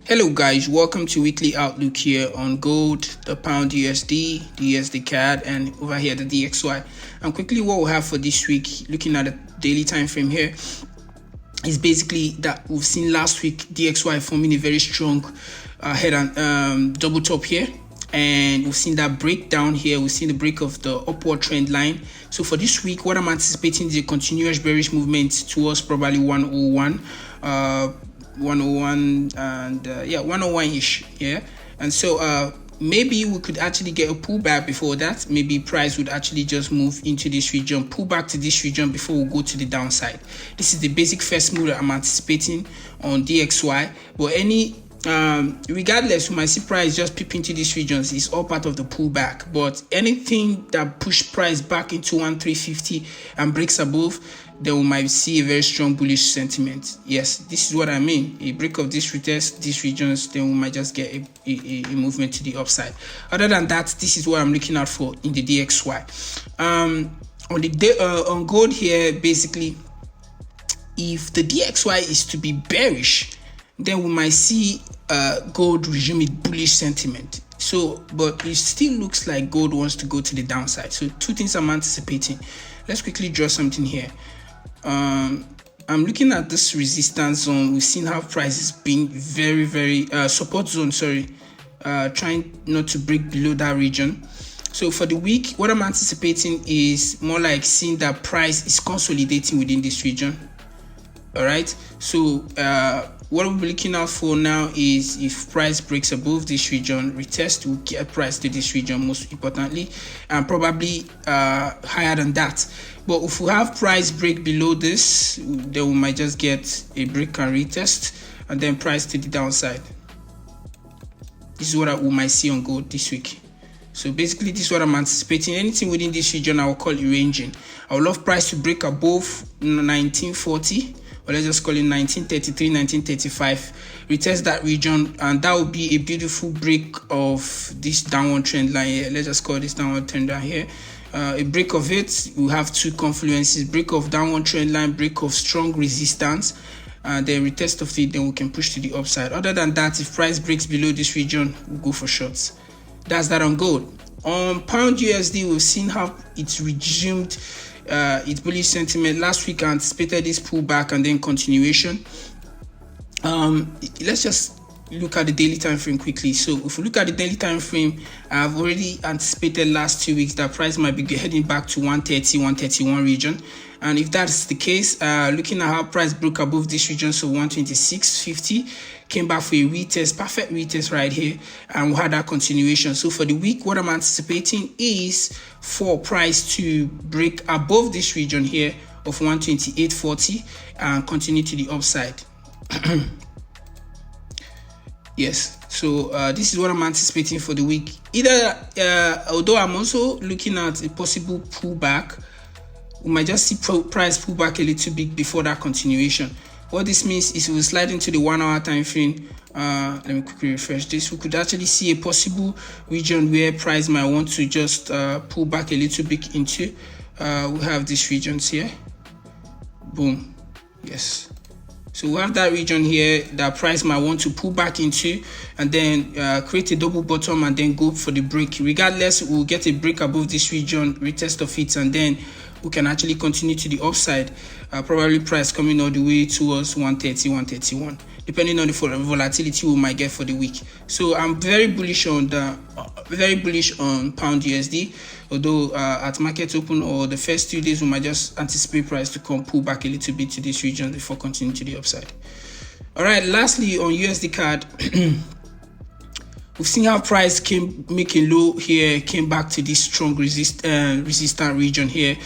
Hello guys, welcome to weekly outlook here on gold, the pound USD, the USDCAD, and over here the DXY. And quickly what we'll have for this week, looking at the daily time frame here, is basically that we've seen last week DXY forming a very strong head and double top here, and we've seen that breakdown here. We've seen the break of the upward trend line. So for this week, what I'm anticipating is a continuous bearish movement towards probably 101 and 101-ish, yeah. And so maybe we could actually get a pullback before that. Maybe price would actually just move into this region, pull back to this region before we go to the downside. This is the basic first move that I'm anticipating on DXY. But any regardless, we might see price just peep into these regions. It's all part of the pullback. But anything that push price back into 1350 and breaks above, then we might see a very strong bullish sentiment. Yes, this is what I mean. A break of this retest, these regions, then we might just get a movement to the upside. Other than that, this is what I'm looking out for in the DXY. On gold here, basically, if the DXY is to be bearish, then we might see gold resume its bullish sentiment. So, but it still looks like gold wants to go to the downside. So two things I'm anticipating. Let's quickly draw something here. I'm looking at this resistance zone. We've seen how price is being very support zone, trying not to break below that region. So for the week, what I'm anticipating is more like seeing that price is consolidating within this region. All right, so what we'll be looking out for now is if price breaks above this region, retest will get price to this region most importantly, and probably higher than that. But if we have price break below this, then we might just get a break and retest, and then price to the downside. This is what we might see on gold this week. So basically, this is what I'm anticipating. Anything within this region, I will call it ranging. I would love price to break above 1940. Or let's just call it 1933, 1935, retest that region, and that would be a beautiful break of this downward trend line here. Let's just call this downward trend line here. A break of it, we have two confluences: break of downward trend line, break of strong resistance, and then retest of it, then we can push to the upside. Other than that, if price breaks below this region, we'll go for shorts. That's that on gold. On pound USD, we've seen how it's resumed its bullish sentiment. Last week I anticipated this pullback and then continuation. Let's just look at the daily time frame quickly. So if we look at the daily time frame, I've already anticipated last 2 weeks that price might be heading back to 130, 131 region. And if that's the case, looking at how price broke above this region, so 126.50, came back for a retest, perfect retest right here, and we had that continuation. So for the week, what I'm anticipating is for price to break above this region here of 128.40 and continue to the upside. Yes, so this is what I'm anticipating for the week. Although I'm also looking at a possible pullback, we might just see price pull back a little bit before that continuation. What this means is we'll slide into the 1 hour time frame. Let me quickly refresh this. We could actually see a possible region where price might want to just pull back a little bit into. We have these regions here. Boom. Yes. So we have that region here that price might want to pull back into, and then create a double bottom and then go for the break. Regardless, we'll get a break above this region, retest of it, and then we can actually continue to the upside. Probably price coming all the way towards 130, 131, depending on the volatility we might get for the week. So I'm very bullish on pound USD. Although at market open or the first 2 days, we might just anticipate price to come pull back a little bit to this region before continuing to the upside. All right, lastly on USDCAD, we've seen how price came making low here, came back to this strong resistant region here.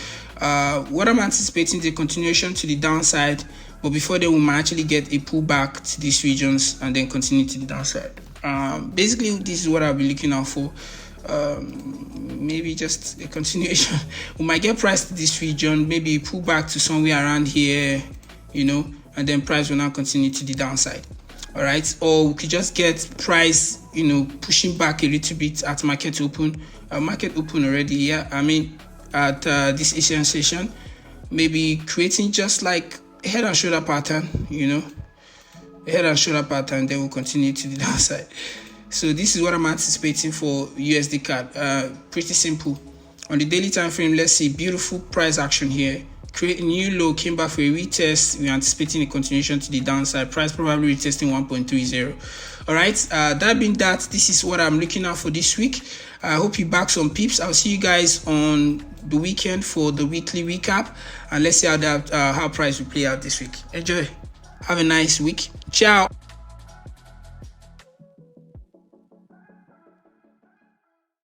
What I'm anticipating is a continuation to the downside, but before then we might actually get a pullback to these regions and then continue to the downside. Basically, this is what I'll be looking out for. Maybe just a continuation. We might get price to this region, maybe pull back to somewhere around here, and then price will now continue to the downside. All right, or we could just get price, pushing back a little bit at market open. Market open already, yeah. I mean, at this Asian session, maybe creating just like a head and shoulder pattern, head and shoulder pattern, then we'll continue to the downside. So this is what I'm anticipating for USDCAD. Pretty simple. On the daily time frame, let's see, beautiful price action here. Create a new low, came back for a retest. We're anticipating a continuation to the downside. Price probably retesting 1.30. All right, that being that, this is what I'm looking at for this week. I hope you back some pips. I'll see you guys on the weekend for the weekly recap, and let's see how price will play out this week. Enjoy. Have a nice week. Ciao.